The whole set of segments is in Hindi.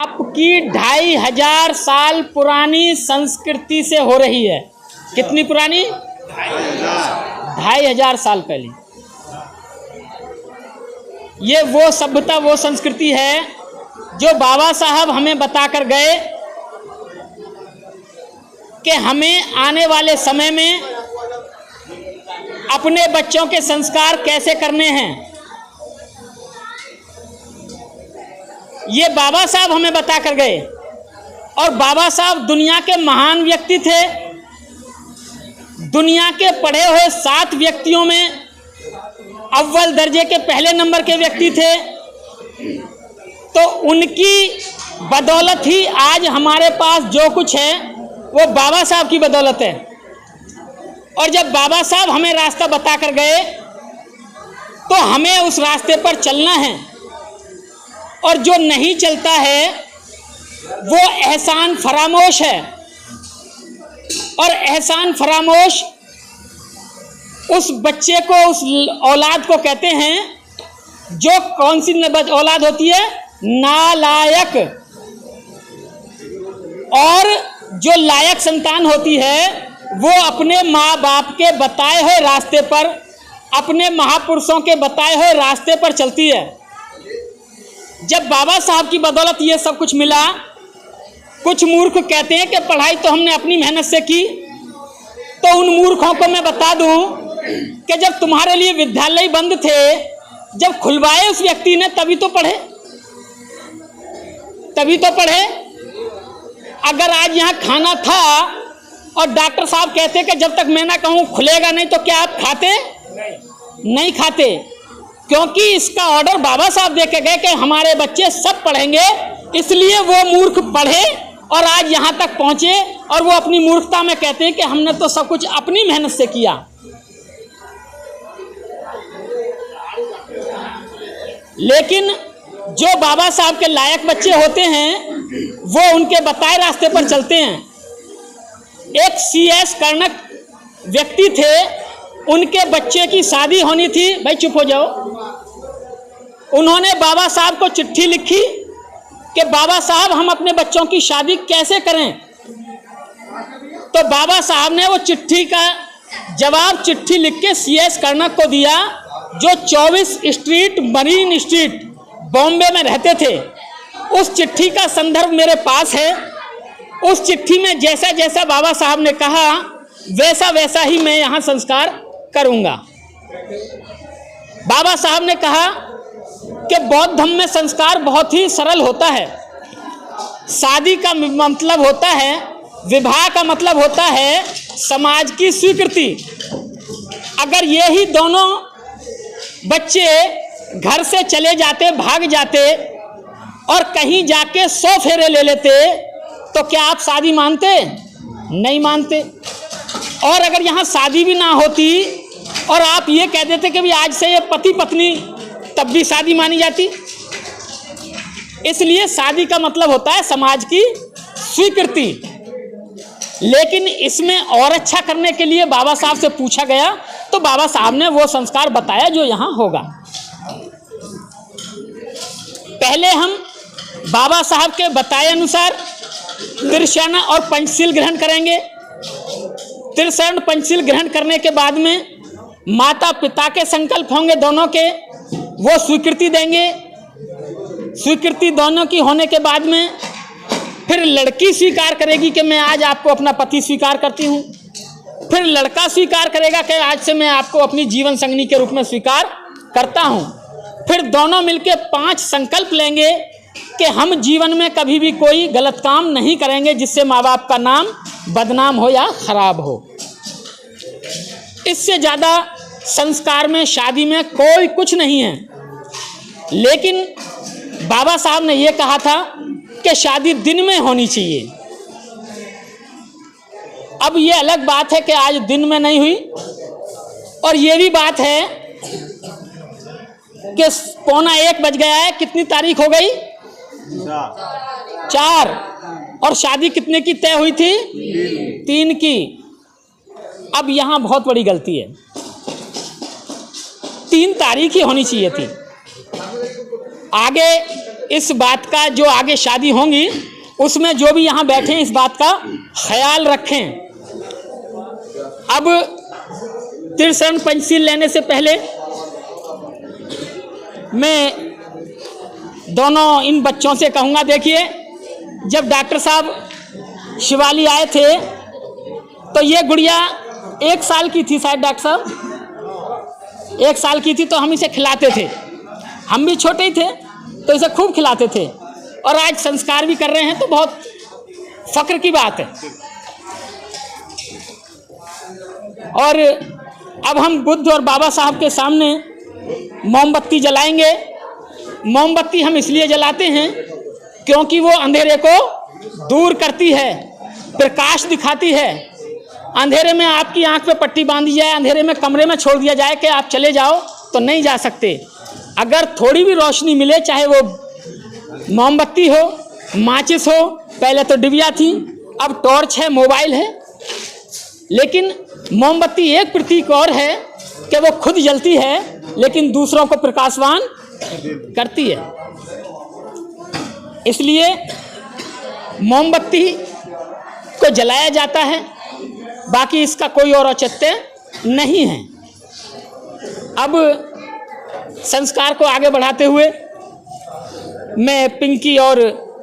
आपकी 2500 साल पुरानी संस्कृति से हो रही है। कितनी पुरानी? 2500 साल पहले। ये वो सभ्यता, वो संस्कृति है जो बाबा साहब हमें बताकर गए कि हमें आने वाले समय में अपने बच्चों के संस्कार कैसे करने हैं। ये बाबा साहब हमें बताकर गए। और बाबा साहब दुनिया के महान व्यक्ति थे। दुनिया के पढ़े हुए 7 व्यक्तियों में अव्वल दर्जे के पहले नंबर के व्यक्ति थे। तो उनकी बदौलत ही आज हमारे पास जो कुछ है वो बाबा साहब की बदौलत है। और जब बाबा साहब हमें रास्ता बताकर गए तो हमें उस रास्ते पर चलना है। और जो नहीं चलता है वो एहसान फरामोश है। और एहसान फरामोश उस बच्चे को, उस औलाद को कहते हैं जो कौन सी औलाद होती है? नालायक। और जो लायक संतान होती है वो अपने माँ बाप के बताए हुए रास्ते पर, अपने महापुरुषों के बताए हुए रास्ते पर चलती है। जब बाबा साहब की बदौलत ये सब कुछ मिला, कुछ मूर्ख कहते हैं कि पढ़ाई तो हमने अपनी मेहनत से की, तो उन मूर्खों को मैं बता दूं कि जब तुम्हारे लिए विद्यालय बंद थे, जब खुलवाए उस व्यक्ति ने, तभी तो पढ़े, तभी तो पढ़े। अगर आज यहाँ खाना था और डॉक्टर साहब कहते कि जब तक मैं ना कहूँ खुलेगा नहीं, तो क्या आप खाते? नहीं खाते, क्योंकि इसका ऑर्डर बाबा साहब दे के गए कि हमारे बच्चे सब पढ़ेंगे। इसलिए वो मूर्ख पढ़े और आज यहाँ तक पहुँचे। और वो अपनी मूर्खता में कहते हैं कि हमने तो सब कुछ अपनी मेहनत से किया। लेकिन जो बाबा साहब के लायक बच्चे होते हैं वो उनके बताए रास्ते पर चलते हैं। एक CS कर्णक व्यक्ति थे, उनके बच्चे की शादी होनी थी। भाई चुप हो जाओ। उन्होंने बाबा साहब को चिट्ठी लिखी कि बाबा साहब हम अपने बच्चों की शादी कैसे करें। तो बाबा साहब ने वो चिट्ठी का जवाब चिट्ठी लिख के CS कर्णक को दिया, जो 24 स्ट्रीट, मरीन स्ट्रीट, बॉम्बे में रहते थे। उस चिट्ठी का संदर्भ मेरे पास है। उस चिट्ठी में जैसा जैसा बाबा साहब ने कहा वैसा वैसा ही मैं यहाँ संस्कार करूँगा। बाबा साहब ने कहा कि बौद्ध धर्म में संस्कार बहुत ही सरल होता है। शादी का मतलब होता है, विवाह का मतलब होता है समाज की स्वीकृति। अगर ये ही दोनों बच्चे घर से चले जाते, भाग जाते और कहीं जाके 100 फेरे ले लेते, तो क्या आप शादी मानते? नहीं मानते। और अगर यहाँ शादी भी ना होती और आप ये कह देते कि भी आज से ये पति पत्नी, तब भी शादी मानी जाती। इसलिए शादी का मतलब होता है समाज की स्वीकृति। लेकिन इसमें और अच्छा करने के लिए बाबा साहब से पूछा गया तो बाबा साहब ने वो संस्कार बताया जो यहाँ होगा। पहले हम बाबा साहब के बताए अनुसार त्रिशरण और पंचशील ग्रहण करेंगे। त्रिशरण पंचशील ग्रहण करने के बाद में माता पिता के संकल्प होंगे दोनों के, वो स्वीकृति देंगे। स्वीकृति दोनों की होने के बाद में फिर लड़की स्वीकार करेगी कि मैं आज आपको अपना पति स्वीकार करती हूँ। फिर लड़का स्वीकार करेगा कि आज से मैं आपको अपनी जीवन संगनी के रूप में स्वीकार करता हूँ। फिर दोनों मिलके 5 संकल्प लेंगे कि हम जीवन में कभी भी कोई गलत काम नहीं करेंगे जिससे माँ बाप का नाम बदनाम हो या खराब हो। इससे ज़्यादा संस्कार में, शादी में कोई कुछ नहीं है। लेकिन बाबा साहब ने ये कहा था कि शादी दिन में होनी चाहिए। अब ये अलग बात है कि आज दिन में नहीं हुई। और ये भी बात है कि 1:45 बज गया है। कितनी तारीख हो गई? 4। और शादी कितने की तय हुई थी? 3 की। अब यहाँ बहुत बड़ी गलती है। 3 तारीख ही होनी चाहिए थी। आगे इस बात का जो आगे शादी होंगी उसमें जो भी यहाँ बैठे हैं इस बात का ख्याल रखें। अब त्रिशरण पंचशील लेने से पहले मैं दोनों इन बच्चों से कहूँगा, देखिए जब डॉक्टर साहब शिवाली आए थे तो ये गुड़िया 1 साल की थी शायद, डॉक्टर साहब 1 साल की थी, तो हम इसे खिलाते थे, हम भी छोटे ही थे तो इसे खूब खिलाते थे, और आज संस्कार भी कर रहे हैं तो बहुत फक्र की बात है। और अब हम बुद्ध और बाबा साहब के सामने मोमबत्ती जलाएंगे। मोमबत्ती हम इसलिए जलाते हैं क्योंकि वो अंधेरे को दूर करती है, प्रकाश दिखाती है। अंधेरे में आपकी आंख पे पट्टी बांधी जाए, अंधेरे में कमरे में छोड़ दिया जाए कि आप चले जाओ, तो नहीं जा सकते। अगर थोड़ी भी रोशनी मिले, चाहे वो मोमबत्ती हो, माचिस हो, पहले तो डिबिया थी, अब टॉर्च है, मोबाइल है, लेकिन मोमबत्ती एक प्रतीक और है कि वो खुद जलती है लेकिन दूसरों को प्रकाशवान करती है। इसलिए मोमबत्ती को जलाया जाता है, बाकी इसका कोई और औचित्य नहीं है। अब संस्कार को आगे बढ़ाते हुए मैं पिंकी और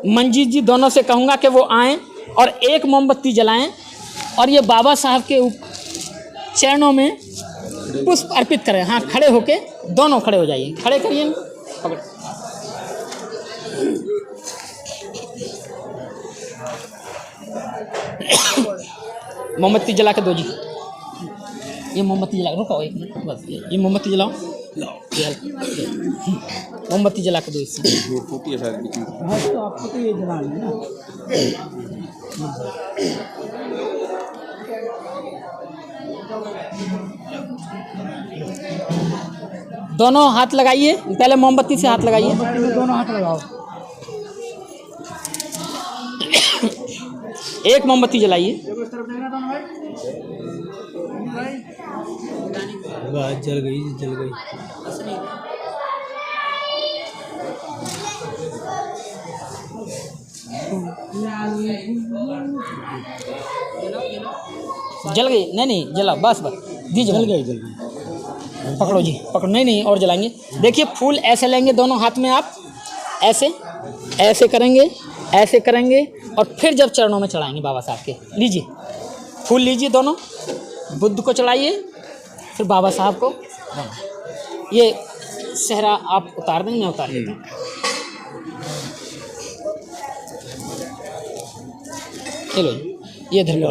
मंजीत जी दोनों से कहूँगा कि वो आएं और एक मोमबत्ती जलाएं और ये बाबा साहब के चरणों में पुष्प अर्पित करें। हाँ, खड़े होके दोनों खड़े हो जाइए, खड़े करिए, पकड़। मोमबत्ती जला के दो जी, ये मोमबत्ती जला, रुको एक मिनट बस, ये मोमबत्ती जलाओ, मोमबत्ती जला के दो इससे। तो आपको तो ये जलानी है ना। दोनों हाथ लगाइए, पहले मोमबत्ती से हाथ लगाइए, दोनों हाथ लगाओ। एक मोमबत्ती जलाइए। जल गई, जल गई। जल गई? नहीं जला, बस दीजिए। जल गई। पकड़ो जी, पकड़ो। नहीं और जलाएंगे। देखिए फूल ऐसे लेंगे दोनों हाथ में, आप ऐसे करेंगे और फिर जब चरणों में चढ़ाएंगे बाबा साहब के, लीजिए फूल, लीजिए दोनों, बुद्ध को चढ़ाइए, फिर बाबा साहब को। ये सेहरा आप उतार देंगे, मैं उतार देता हूँ। चलो ये धर लो,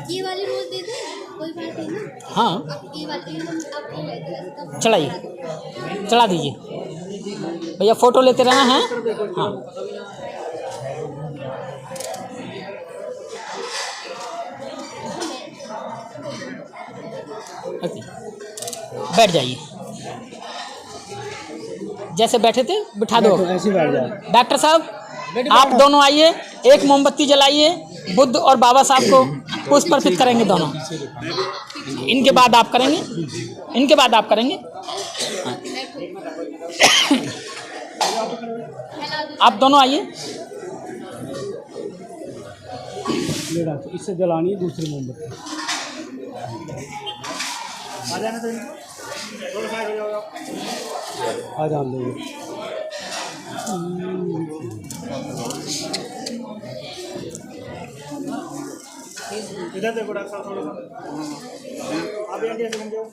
ये वाली रोज दे दे, कोई बात नहीं ना। हाँ, ये वाली आप चढ़ाइए, चढ़ा दीजिए भैया, फोटो लेते रहना है। हाँ, बैठ जाइए, जैसे बैठे थे बिठा दो। डॉक्टर साहब आप दोनों आइए, एक मोमबत्ती जलाइए, बुद्ध और बाबा साहब को पुष्प अर्पित करेंगे दोनों। इनके बाद आप करेंगे, आप दोनों आइए। इससे जलानी है दूसरी मोमबत्ती। आ जाना तो आ जान दो। इधर देखो डॉक्टर साहब, थोड़ा सा आप यहाँ कैसे बन जाओ।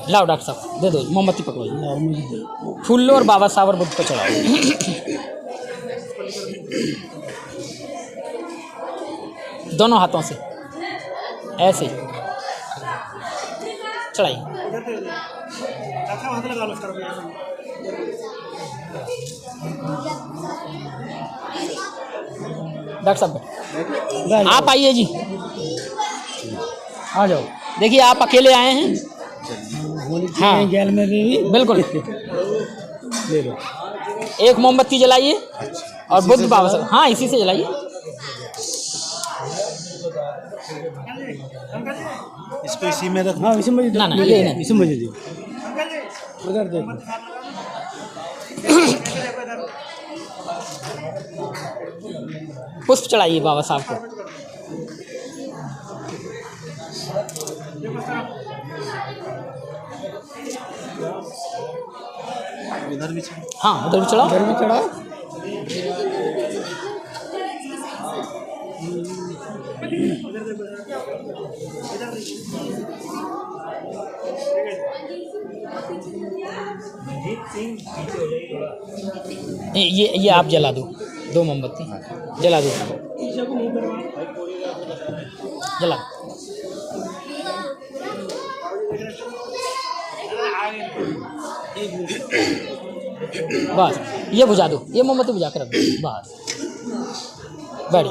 लाओ डॉक्टर साहब, दे दो मोमबत्ती, पकड़ो, फूल लो और बाबा साहब और बुद्ध को चढ़ाओ। दोनों हाथों से ऐसे चढ़ाइए। डॉक्टर साहब आप आइए जी, आ जाओ। देखिए आप अकेले आए हैं। हाँ गैल में भी बिल्कुल। ले लो। एक मोमबत्ती जलाइए और बुद्ध बाबा साहब, हाँ इसी से जलाइए। इसको इसी में रखना। हाँ इसी में ना ना ये नहीं, इसी में दे उधर देखो। पुष्प चढ़ाइए बाबा साहब को। इधर भी हाँ उधर भी चढ़ाओ। उधर भी चढ़ाओ। ये आप जला दो, 2 मोमबत्ती जला दो, जला। बस ये बुझा दो, ये मोमबत्ती बुझा कर रख दो, बस बैठ।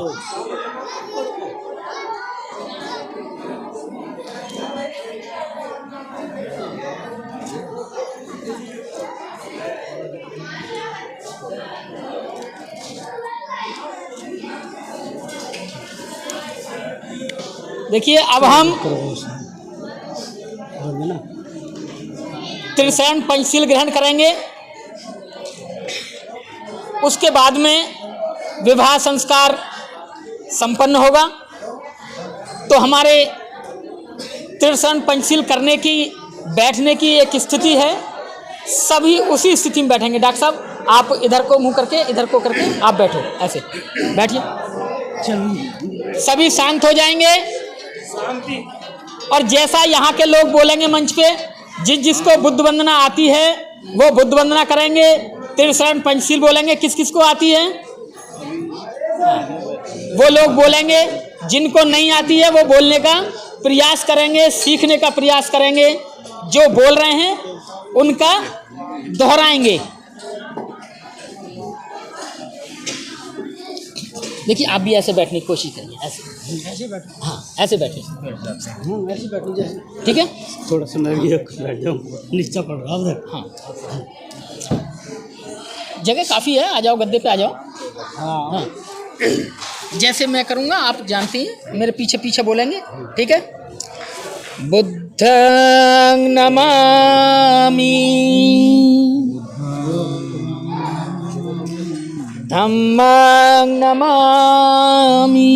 देखिए अब हम त्रिशरण पंचशील ग्रहण करेंगे। उसके बाद में विवाह संस्कार संपन्न होगा। तो हमारे त्रिशरण पंचशील करने की, बैठने की एक स्थिति है, सभी उसी स्थिति में बैठेंगे। डॉक्टर साहब आप इधर को मुंह करके, इधर को करके आप बैठो, ऐसे बैठिए। सभी शांत हो जाएंगे और जैसा यहाँ के लोग बोलेंगे मंच पे, जिसको बुद्ध वंदना आती है वो बुद्ध वंदना करेंगे। त्रिशरण पंचशील बोलेंगे, किस किस को आती है वो लोग बोलेंगे। जिनको नहीं आती है वो बोलने का प्रयास करेंगे, सीखने का प्रयास करेंगे। जो बोल रहे हैं उनका दोहराएंगे। देखिए आप भी ऐसे बैठने की कोशिश करिए, ऐसे बैठो। हाँ ऐसे बैठे, ऐसे बैठो जैसे, ठीक है। थोड़ा सा मैं भी बैठ जाऊँ, नीचा पड़ रहा उधर। हाँ जगह काफ़ी है, आ जाओ गद्दे पे आ जाओ। हाँ जैसे मैं करूँगा आप जानती हैं, मेरे पीछे पीछे बोलेंगे, ठीक है। बुद्धं नमामि, धम्मं नमामि,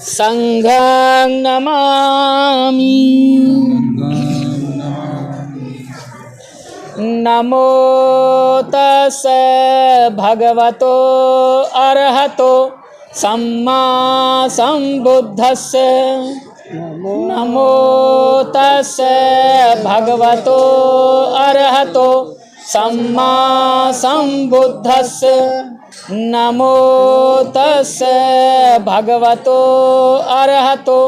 संघं नमामि। नमो तस्सै भगवतो अरहतो सम्मा सम्बुद्धस्सै। नमो तस्सै भगवतो अरहतो सम्मा सम्बुद्धस्सै। नमो तस्सै भगवतो अरहतो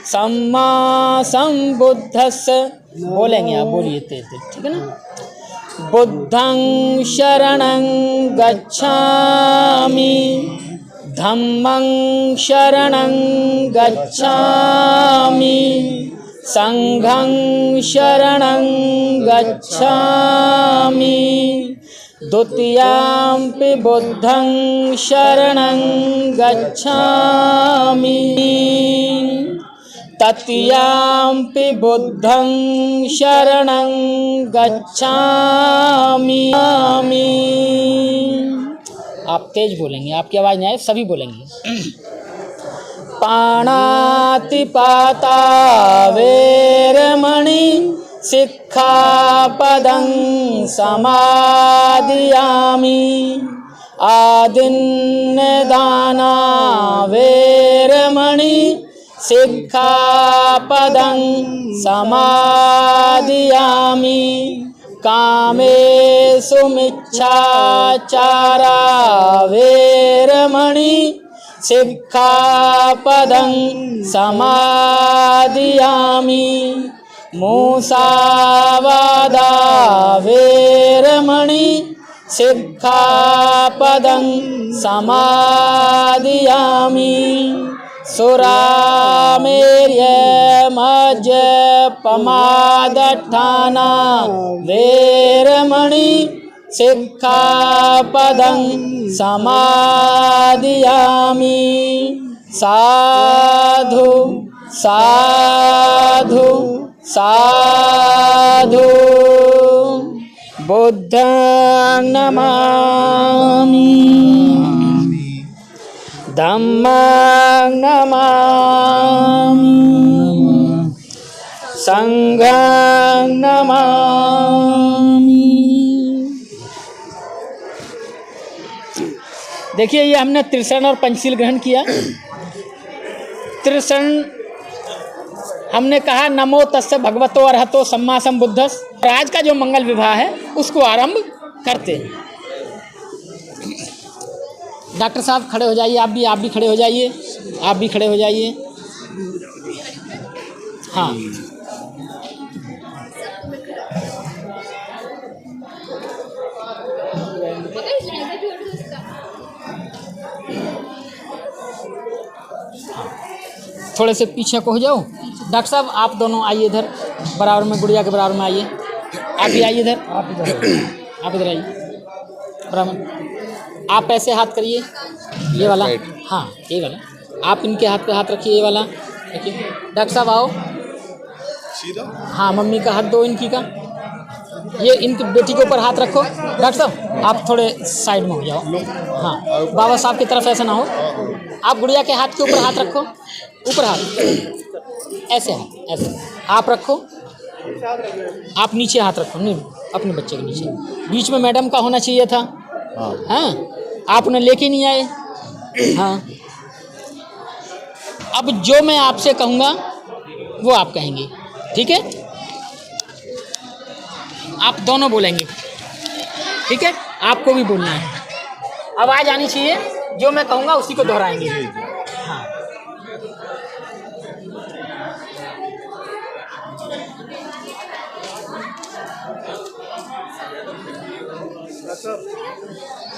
सम्मा सम्बुद्धस्सै। बोलेंगे आप, बोलिए तेज तेज, ठीक है ना। बुद्धं शरणं गच्छामि, धम्मं शरणं गच्छामि, संघं शरणं गच्छामि, द्वितीयाम्पि बुद्धं शरणं गच्छामि, तृतीयाम्पि बुद्धं शरणं गच्छामि। आप तेज बोलेंगे, आपकी आवाज़ नहीं आए, सभी बोलेंगे। पाणातिपाता वेरमणि सिक्खापदं समादियामि। आदिन्नदाना वेरमणि सिक्खापदं समादियामि। कामेषु मिच्छाचारा वेरमणि सिक्खापदं समादियामि। मूसावादा वेरमणि सिक्खापदं समादियामि सुरामेर्यमज्यपमादठाना वेरमणि सिक्खापदं समादियामि साधु साधु साधु बुद्धं नमामि धम्मं नमामि संघं नमामि। देखिए ये हमने त्रिशरण और पंचशील ग्रहण किया। त्रिशरण हमने कहा नमो तस्य भगवतो अरहतो सम्मा सम्बुद्धस्। और आज का जो मंगल विवाह है उसको आरंभ करते हैं। डॉक्टर साहब खड़े हो जाइए, आप भी खड़े हो जाइए, आप भी खड़े हो जाइए। हाँ थोड़े से पीछे को हो जाओ। डॉक्टर साहब आप दोनों आइए इधर, बराबर में, गुड़िया के बराबर में आइए। आप भी आइए इधर, आप इधर आइए बराबर। आप ऐसे हाथ करिए, ये वाला, हाँ ये वाला। आप इनके हाथ पे हाथ रखिए, ये वाला रखिए। डॉक्टर साहब आओ सीधा, हाँ मम्मी का हाथ दो, इनकी का, ये इनकी बेटी के ऊपर हाथ रखो। डॉक्टर साहब आप थोड़े साइड में हो जाओ, हाँ बाबा साहब की तरफ ऐसा ना हो। आप गुड़िया के हाथ के ऊपर हाथ रखो, ऊपर हाथ, ऐसे हाथ, ऐसे आप रखो। आप नीचे हाथ रखो, नहीं अपने बच्चे के नीचे। बीच में मैडम का होना चाहिए था, हाँ आप उन्हें लेके नहीं आए। हाँ अब जो मैं आपसे कहूँगा वो आप कहेंगे, ठीक है? आप दोनों बोलेंगे, ठीक है? आपको भी बोलना है, आवाज़ आनी चाहिए। जो मैं कहूँगा उसी को दोहराएंगे। हाँ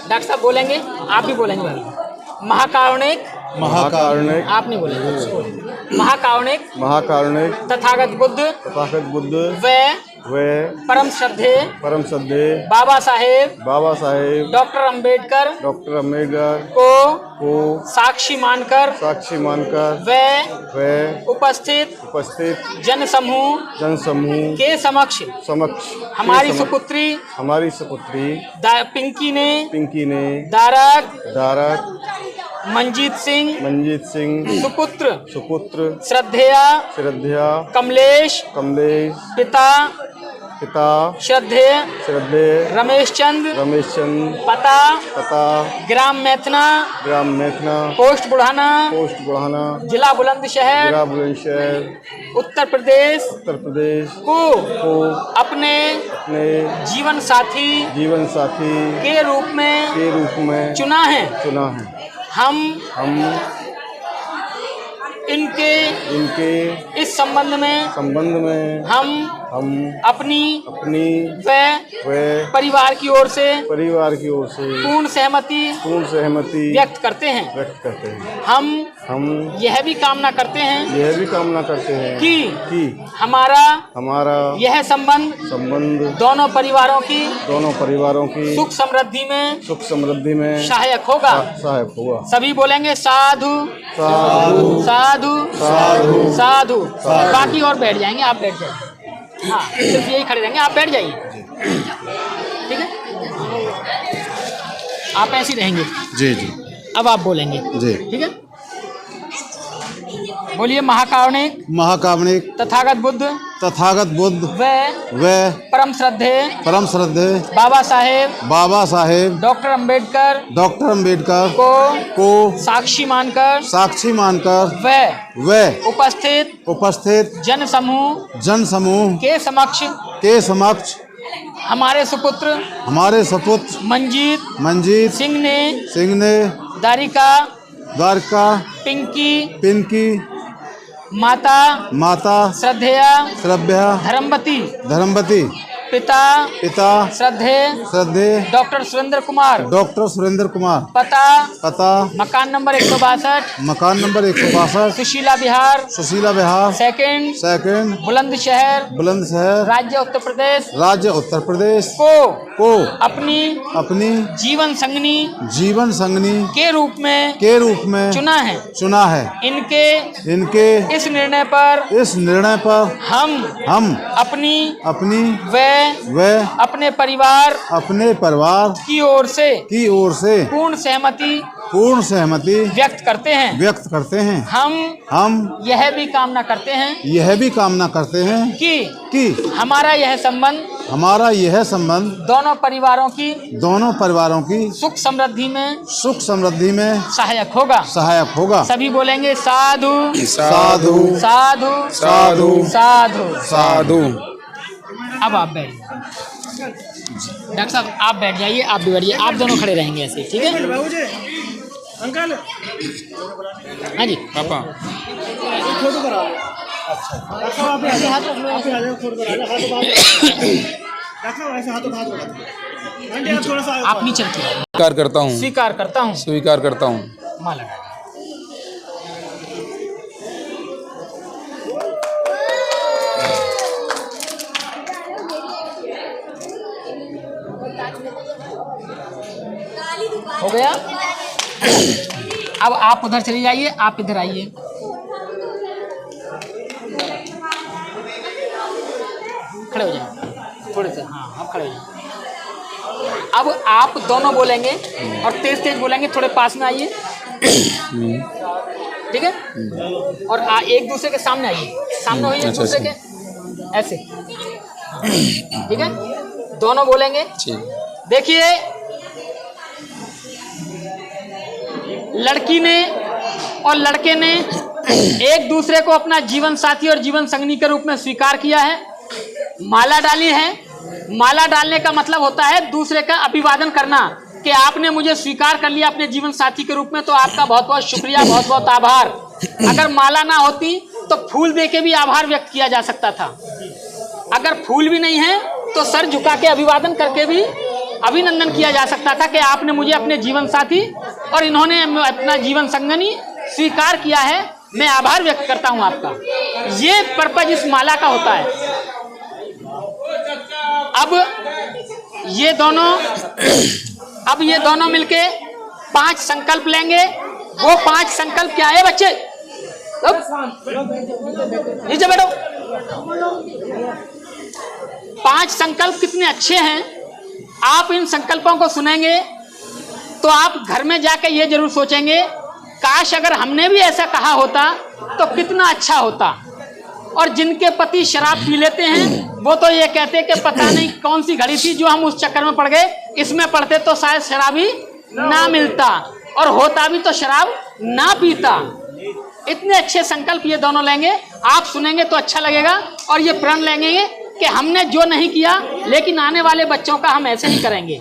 डॉक्टर साहब बोलेंगे, आप भी बोलेंगे भाई। महाकारुणिक, महाकारुणिक, आप नहीं बोलेंगे, महाकारुणिक, महाकारुणिक तथागत बुद्ध व परम श्रद्धेय बाबा साहेब डॉक्टर अंबेडकर को साक्षी मानकर व उपस्थित जन समूह के समक्ष हमारी सुपुत्री पिंकी ने दारक मंजीत सिंह सुपुत्र श्रद्धेया कमलेश पिता श्रद्धेय रमेश चंद पता ग्राम मैथना पोस्ट बुढ़ाना जिला बुलंदशहर उत्तर प्रदेश को अपने जीवन साथी के रूप में चुना है। हम इनके इस संबंध में हम अपनी व परिवार की ओर से पूर्ण सहमति व्यक्त करते हैं। हम यह भी कामना करते हैं कि हमारा यह संबंध दोनों परिवारों की सुख समृद्धि में सहायक होगा। सभी बोलेंगे साधु साधु साधु साधु। बाकी और बैठ जाएंगे, आप बैठ जाइए। हाँ सिर्फ यही खड़े रहेंगे, आप बैठ जाइए, ठीक है? आप ऐसे ही रहेंगे जी। अब आप बोलेंगे जी, ठीक है? बोलिए महाकारुणिक तथागत बुद्ध व परम श्रद्धेय बाबा साहेब डॉक्टर अंबेडकर को साक्षी मानकर व उपस्थित जन समूह के समक्ष हमारे सुपुत्र मंजीत सिंह ने द्वारिका पिंकी माता श्रद्धेया धर्मवती पिता पिता श्रद्धे डॉक्टर सुरेंद्र कुमार पता मकान नंबर 162 मकान नंबर 162 सुशीला विहार सेकंड बुलंदशहर राज्य उत्तर प्रदेश को अपनी जीवन संगनी के रूप में चुना है। इनके इस निर्णय पर हम अपनी व अपने परिवार की ओर से पूर्ण सहमति व्यक्त करते हैं। हम यह भी कामना करते हैं कि हमारा यह संबंध दोनों परिवारों की सुख समृद्धि में सहायक होगा। सभी बोलेंगे साधु साधु साधु साधु साधु साधु। अब आप बैठ डॉक्टर साहब, आप बैठ जाइए, आप भी बैठिए, आप दोनों खड़े रहेंगे ऐसे, ठीक है? बाबूजी, अंकल, हाँ जी पापा, फोटो करा लो। अच्छा, डॉक्टर साहब आप आ जाओ, फोटो करा लो, डॉक्टर साहब ऐसे हाथों हाथ लगा। आंटी आप थोड़ा सा आप नीचे रखिए। स्वीकार करता हूँ। मां लगा। हो गया। अब आप उधर चले जाइए, आप इधर आइए। खड़े हो जाए थोड़े से, हाँ आप खड़े हो जाए। अब आप दोनों बोलेंगे और तेज तेज बोलेंगे, थोड़े पास में आइए, ठीक है? और एक दूसरे के सामने आइए, सामने होइए एक दूसरे के, ऐसे, ठीक है? दोनों बोलेंगे। देखिए, लड़की ने और लड़के ने एक दूसरे को अपना जीवन साथी और जीवन संगनी के रूप में स्वीकार किया है, माला डाली है। माला डालने का मतलब होता है दूसरे का अभिवादन करना कि आपने मुझे स्वीकार कर लिया अपने जीवन साथी के रूप में, तो आपका बहुत बहुत शुक्रिया, बहुत बहुत आभार। अगर माला ना होती तो फूल दे के भी आभार व्यक्त किया जा सकता था। अगर फूल भी नहीं है तो सर झुका के अभिवादन करके भी अभिनंदन किया जा सकता था कि आपने मुझे अपने जीवन साथी और इन्होंने अपना जीवन संगनी स्वीकार किया है, मैं आभार व्यक्त करता हूं आपका। ये पर्पज इस माला का होता है। अब ये दोनों मिलके 5 संकल्प लेंगे। वो 5 संकल्प क्या है बच्चे? नीचे बैठो। 5 संकल्प कितने अच्छे हैं। आप इन संकल्पों को सुनेंगे तो आप घर में जाकर ये जरूर सोचेंगे, काश अगर हमने भी ऐसा कहा होता तो कितना अच्छा होता। और जिनके पति शराब पी लेते हैं वो तो ये कहते हैं कि पता नहीं कौन सी घड़ी थी जो हम उस चक्कर में पड़ गए, इसमें पड़ते तो शायद शराब ही ना मिलता, और होता भी तो शराब ना पीता। इतने अच्छे संकल्प ये दोनों लेंगे, आप सुनेंगे तो अच्छा लगेगा। और ये प्रण लेंगे कि हमने जो नहीं किया लेकिन आने वाले बच्चों का हम ऐसे ही करेंगे।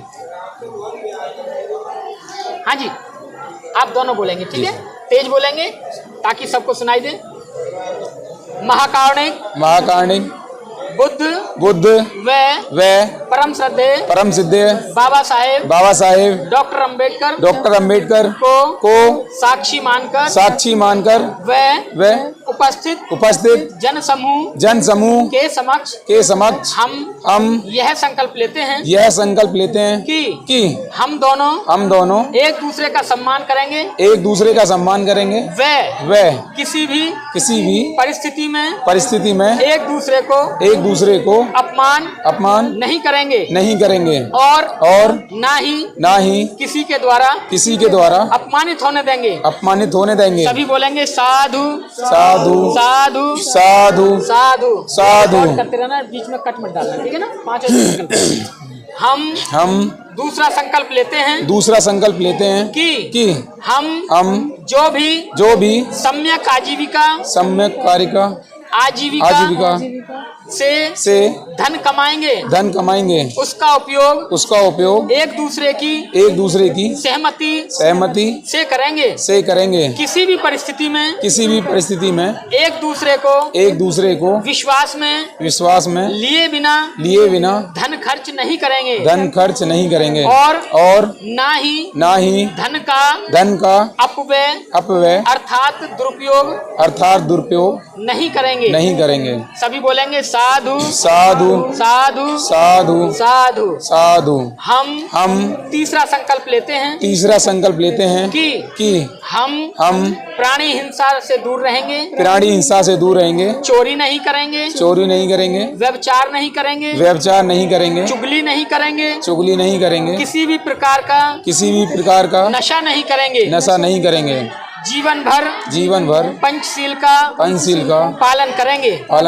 हाँ जी, आप दोनों बोलेंगे, ठीक है? तेज बोलेंगे ताकि सबको सुनाई दे। महाकारुणिक बुद्ध व परम सिद्धे बाबा साहेब डॉक्टर अंबेडकर को साक्षी मानकर व उपस्थित जन समूह के समक्ष हम यह संकल्प लेते हैं कि हम दोनों एक दूसरे का सम्मान करेंगे व किसी भी परिस्थिति में एक दूसरे को अपमान नहीं करेंगे और ना ही किसी के द्वारा अपमानित होने देंगे। सभी बोलेंगे साधु साधु साधु साधु साधु साधु। करते रहना, बीच में कट मत डालना, ठीक है ना? 5 संकल्प। हम दूसरा संकल्प लेते हैं कि हम जो भी सम्यक आजीविका आजीविका से धन कमाएंगे उसका उपयोग एक दूसरे की सहमति से करेंगे। किसी भी परिस्थिति में एक दूसरे को विश्वास में लिए बिना धन खर्च नहीं करेंगे और ना ही धन का अपव्यय अर्थात दुरुपयोग नहीं करेंगे। सभी बोलेंगे साधु साधु साधु साधु साधु साधु। हम तीसरा संकल्प लेते हैं कि हम प्राणी हिंसा से दूर रहेंगे, चोरी नहीं करेंगे, व्यभिचार नहीं करेंगे, चुगली नहीं करेंगे, किसी भी प्रकार का नशा नहीं करेंगे। जीवन भर पंचशील का पालन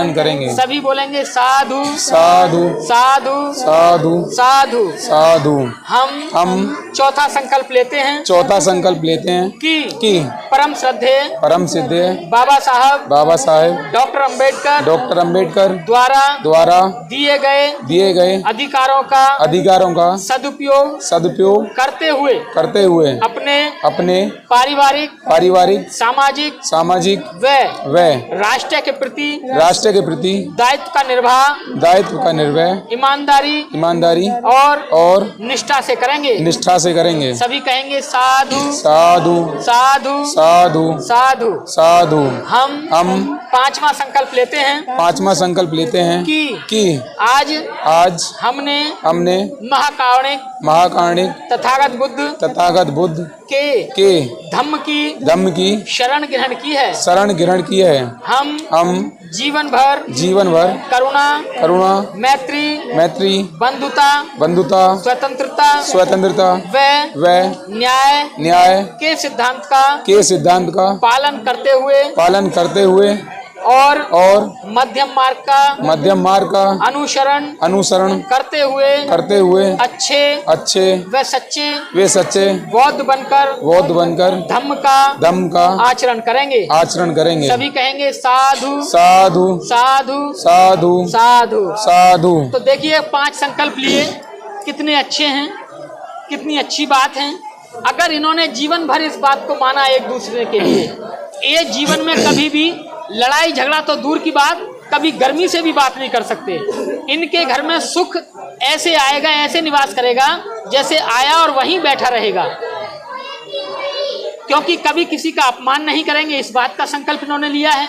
करेंगे। सभी बोलेंगे साधु साधु साधु साधु साधु साधु। हम चौथा संकल्प लेते हैं कि परम श्रद्धेय बाबा साहब डॉक्टर अंबेडकर द्वारा दिए गए अधिकारों का सदुपयोग करते हुए अपने पारिवारिक सामाजिक व राष्ट्र के प्रति दायित्व का निर्वाह ईमानदारी और निष्ठा से करेंगे। सभी कहेंगे साधु साधु साधु साधु साधु साधु। हम पांचवा संकल्प लेते हैं कि आज हमने महाकारुणिक तथागत बुद्ध के धम्म की शरण ग्रहण की है। हम जीवन भर करुणा मैत्री बंधुता स्वतंत्रता व न्याय के सिद्धांत का पालन करते हुए और मध्यम मार्ग का अनुसरण करते हुए अच्छे व सच्चे बौद्ध बनकर धम्म का आचरण करेंगे। सभी कहेंगे साधु साधु साधु साधु साधु साधु। तो देखिए 5 संकल्प लिए, कितने अच्छे हैं, कितनी अच्छी बात है। अगर इन्होंने जीवन भर इस बात को माना एक दूसरे के लिए, ये जीवन में कभी भी लड़ाई झगड़ा तो दूर की बात, कभी गर्मी से भी बात नहीं कर सकते। इनके घर में सुख ऐसे आएगा, ऐसे निवास करेगा जैसे आया और वहीं बैठा रहेगा, क्योंकि कभी किसी का अपमान नहीं करेंगे। इस बात का संकल्प इन्होंने लिया है।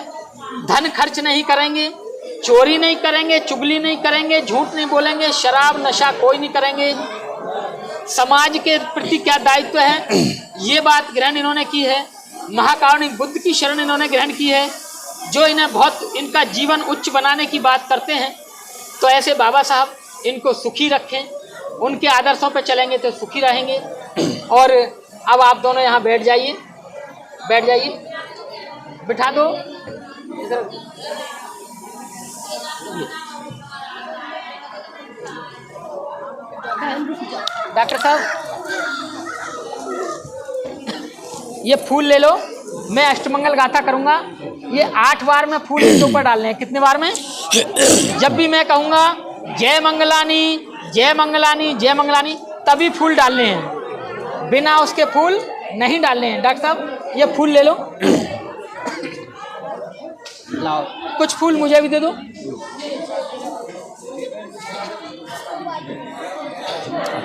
धन खर्च नहीं करेंगे, चोरी नहीं करेंगे, चुगली नहीं करेंगे, झूठ नहीं बोलेंगे, शराब नशा कोई नहीं करेंगे। समाज के प्रति क्या दायित्व है, ये बात ग्रहण इन्होंने की है। महाकारुणिक बुद्ध की शरण इन्होंने ग्रहण की है, जो इन्हें बहुत इनका जीवन उच्च बनाने की बात करते हैं। तो ऐसे बाबा साहब इनको सुखी रखें, उनके आदर्शों पर चलेंगे तो सुखी रहेंगे। और अब आप दोनों यहाँ बैठ जाइए, बिठा दो इधर। डॉक्टर साहब ये फूल ले लो, मैं अष्टमंगल गाथा करूंगा। ये 8 बार में फूल इसके ऊपर डालने हैं। कितने बार में? जब भी मैं कहूँगा जय मंगलानी जय मंगलानी जय मंगलानी, तभी फूल डालने हैं, बिना उसके फूल नहीं डालने हैं। डॉक्टर साहब ये फूल ले लो, लाओ कुछ फूल मुझे भी दे दो।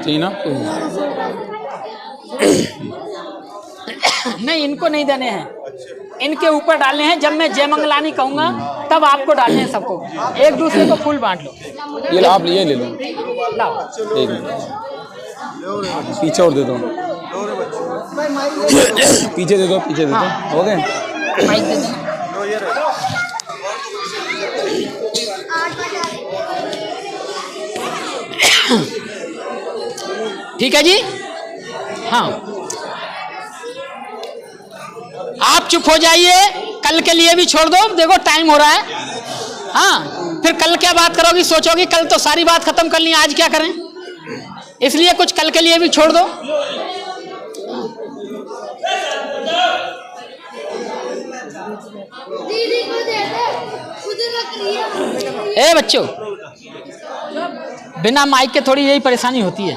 ठीक ना? नहीं, इनको नहीं देने हैं, इनके ऊपर डालने हैं। जब मैं जय मंगलानी कहूँगा तब आपको डालने हैं सबको, एक दूसरे को फूल बांट लो। ये आप ये ले लो, लाओ एक पीछे और दे दो, पीछे दे दो, पीछे दे दो। हो गए? माइक दे दो। ठीक है जी, हाँ आप चुप हो जाइए, कल के लिए भी छोड़ दो। देखो टाइम हो रहा है, हाँ फिर कल क्या बात करोगी, सोचोगी कल तो सारी बात खत्म कर ली, आज क्या करें, इसलिए कुछ कल के लिए भी छोड़ दो। दीदी को दे दे खुद रख लिया। ए बच्चों, बिना माइक के थोड़ी यही परेशानी होती है।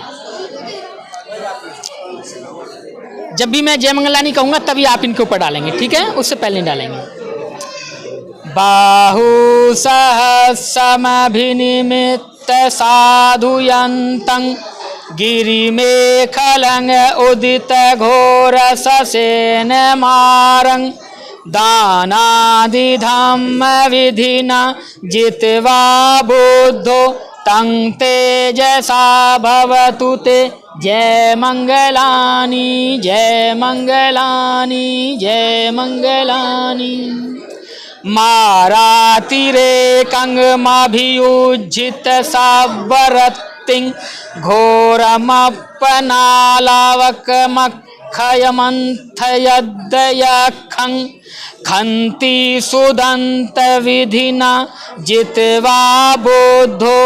जब भी मैं जय मंगलानी कहूंगा तभी आप इनके ऊपर डालेंगे, ठीक है? उससे पहले नहीं डालेंगे। बाहु सहस्रमभिनिमित्त साधुयन्तं गिरिमेखलं उदित घोर ससेन मारं दानादिधम्म विधिना जित्वा बुद्धो तं तेजसा भवतु ते जय मंगलानी जय मंगलानी जय मंगलानी। मारातिरेकंगमभियुज्जित सावरत्तिं घोरमप्पनालावकमक्षयमन्थयद्यखं खन्ति सुदन्त विधिना जित्वा बुद्धो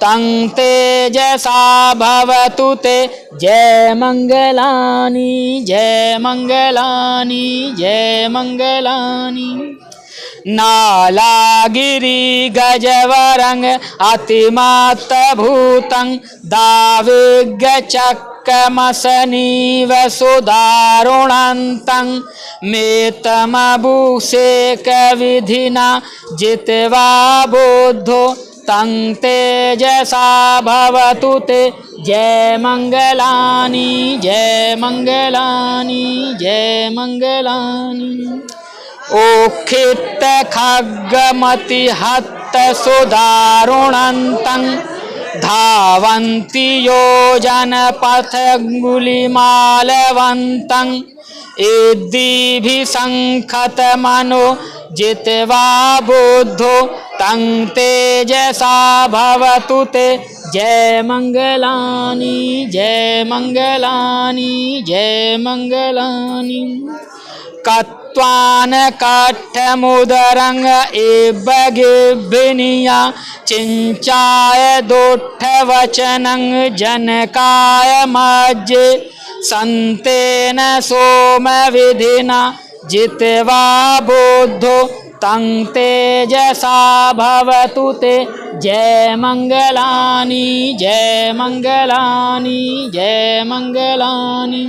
तं तेजसा भवतु ते जय मंगलानी जय मंगलानी जय मंगलानी। नालागिरि गजवरंग अतिमात भूतं दाविगचक्रमसनीव सुदारुणन्तं मेतमभूषेक विधिना जित्वा बुद्धो तं तेजसा भवतु ते जय मंगलानी जय मंगलानी जय मंगलानी। ओखित खड्गमति हत सुदारुणन्तं धावन्ति योजन पथगुलिमालवन्तं इद्दिभिसंखत मनो जित्वा बुद्धो तं तेजसा भवतु ते जय मंगलानी जय मंगलानी जय मंगलानी। कत्वान काठमुदरंग एबगिबिनिया चिंचाय दोठवचनं जनकाय मज्जे संतेन सोम विधिना जित्वा बुद्धो तं तेजसा भवतु ते जय मंगलानी जय मंगलानी जय मंगलानी।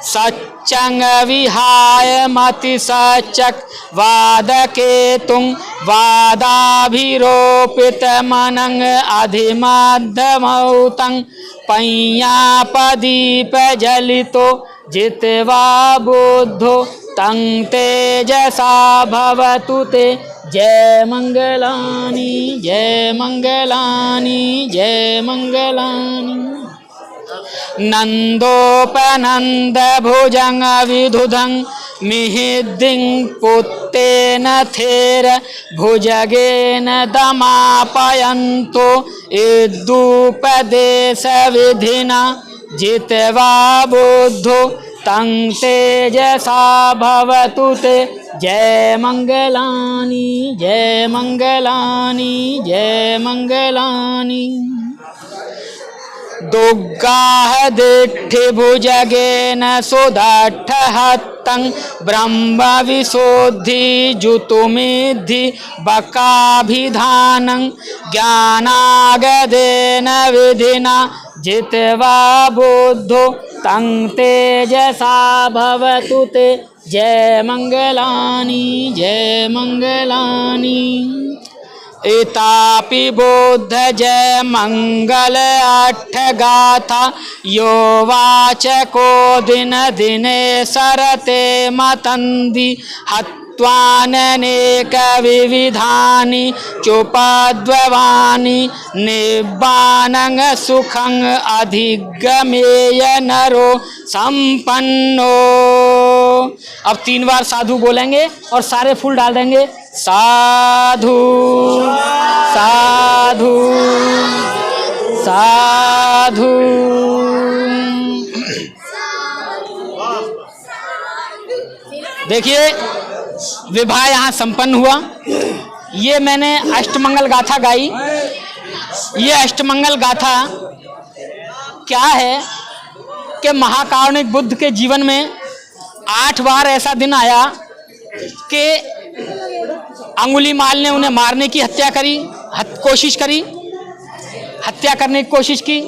सच्चंग विहाय मति सचक वादकेतुं वादाभिरोपित मनंग अधिमध्यमौतं पय्यापदीप जलितो जित्वा बुद्धो तं तेजसा भवतु ते जय मंगलानी जय मंगलानी जय मंगलानी। नंदोपनंद भुजंग विधुधं मिहिद्दिं पुत्तेन थेर भुजगेन दमापयन्तो इद्दुपदेश विधिना जित्वा बुद्धो तं तेजसा भवतु ते जय मंगलानी जय मंगलानी जय मंगलानी। दुग्गाह दिट्ठि भुजगेन सुदट्ठहत्तं ब्रह्म विशोद्धि जुतुमिद्धि बकाभिधानं ज्ञानागदेन विधिना जित्वा बुद्धो तं तेजसा भवतु ते जय मंगलानी जय मंगलानी। इतापि बोध जय मंगल अट्ठ गाथा यो वाचको दिन दिने सरते मतंदी हत्वानेक विविधानि चोपद्ववानि निब्बानं सुखं अधिगमेय नरो संपन्नो। अब 3 बार साधु बोलेंगे और सारे फूल डाल देंगे। साधु साधु साधु। देखिए विवाह यहाँ संपन्न हुआ। ये मैंने अष्टमंगल गाथा गाई। ये अष्टमंगल गाथा क्या है कि महाकारुणिक बुद्ध के जीवन में 8 बार ऐसा दिन आया कि अंगुलीमाल ने उन्हें मारने की कोशिश करी, हत्या करने की कोशिश की।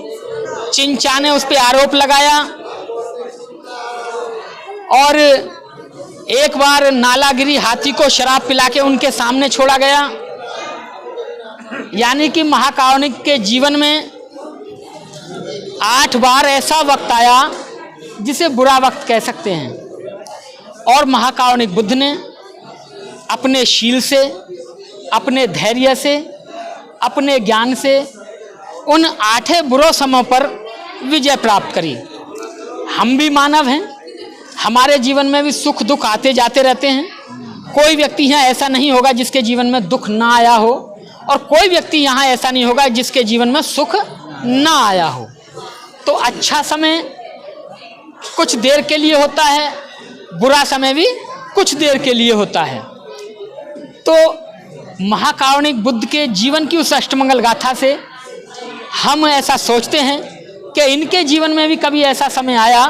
चिंचा ने उस पर आरोप लगाया और एक बार नालागिरी हाथी को शराब पिला के उनके सामने छोड़ा गया। यानी कि महाकारुणिक के जीवन में 8 बार ऐसा वक्त आया जिसे बुरा वक्त कह सकते हैं। और महाकारुणिक बुद्ध ने अपने शील से, अपने धैर्य से, अपने ज्ञान से उन 8 बुरे समयों पर विजय प्राप्त करी। हम भी मानव हैं, हमारे जीवन में भी सुख दुख आते जाते रहते हैं। कोई व्यक्ति यहाँ ऐसा नहीं होगा जिसके जीवन में दुख ना आया हो, और कोई व्यक्ति यहाँ ऐसा नहीं होगा जिसके जीवन में सुख ना आया हो। तो अच्छा समय कुछ देर के लिए होता है, बुरा समय भी कुछ देर के लिए होता है। तो महाकारुणिक बुद्ध के जीवन की उस अष्टमंगल गाथा से हम ऐसा सोचते हैं कि इनके जीवन में भी कभी ऐसा समय आया,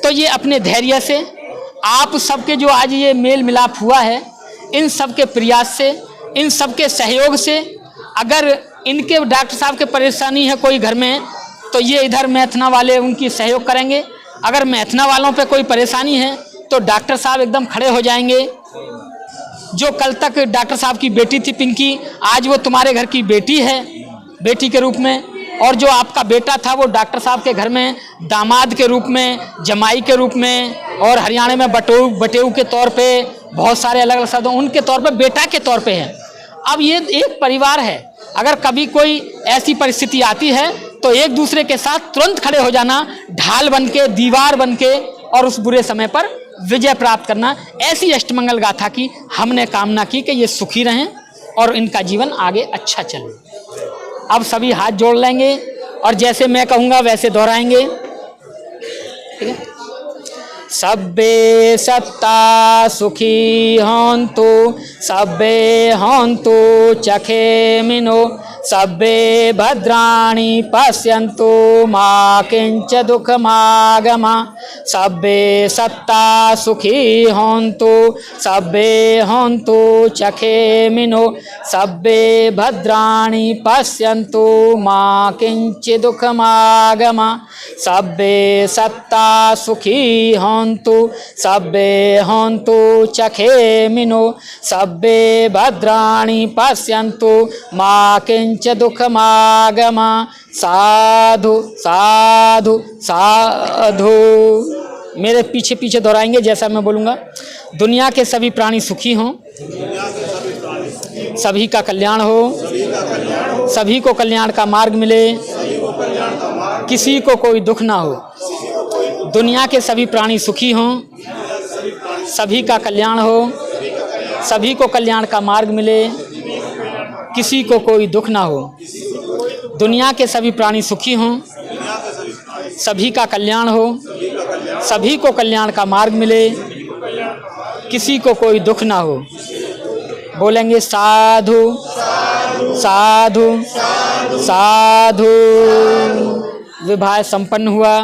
तो ये अपने धैर्य से, आप सबके जो आज ये मेल मिलाप हुआ है, इन सब के प्रयास से, इन सब के सहयोग से, अगर इनके डॉक्टर साहब के परेशानी है कोई घर में, तो ये इधर मैथना वाले उनकी सहयोग करेंगे। अगर मैथना वालों पे कोई परेशानी है तो डॉक्टर साहब एकदम खड़े हो जाएंगे। जो कल तक डॉक्टर साहब की बेटी थी पिंकी, आज वो तुम्हारे घर की बेटी है, बेटी के रूप में। और जो आपका बेटा था वो डॉक्टर साहब के घर में दामाद के रूप में, जमाई के रूप में, और हरियाणा में बटेऊ के तौर पे, बहुत सारे अलग अलग शब्दों उनके तौर पे, बेटा के तौर पे है। अब ये एक परिवार है। अगर कभी कोई ऐसी परिस्थिति आती है तो एक दूसरे के साथ तुरंत खड़े हो जाना, ढाल बन के, दीवार बन के, और उस बुरे समय पर विजय प्राप्त करना। ऐसी अष्टमंगल गाथा की हमने कामना की कि ये सुखी रहें और इनका जीवन आगे अच्छा चले। अब सभी हाथ जोड़ लेंगे और जैसे मैं कहूँगा वैसे दोहराएंगे। ठीक है। सब्बे सत्ता सुखी हन्तु, सब्बे हन्तु चखेमिनो, सब्बे भद्राणि पश्यन्तु मा किंच दुःखमागमा। सब्बे सत्ता सुखी हन्तु, सब्बे हन्तु चखेमिनो, सब्बे भद्राणि पश्यन्तु मा किंच दुःखमागमा। सब्बे सत्ता सुखी हन्तु, सब्बे हन्तु चखेमिनो, सब्बे भद्राणि पश्यन्तु मा किंच दुःखमागमा। साधु साधु साधु। मेरे पीछे पीछे दोहराएंगे जैसा मैं बोलूँगा। दुनिया के सभी प्राणी सुखी हों, सभी का कल्याण हो, सभी को कल्याण का मार्ग मिले, किसी को कोई दुख ना हो। दुनिया के सभी प्राणी सुखी हों, सभी का कल्याण हो, सभी को कल्याण का मार्ग मिले, किसी को कोई दुख ना हो। दुनिया के सभी प्राणी सुखी हों, सभी का कल्याण हो, सभी को कल्याण का मार्ग मिले, किसी को कोई दुख ना हो। बोलेंगे साधु साधु साधु। विवाह संपन्न हुआ।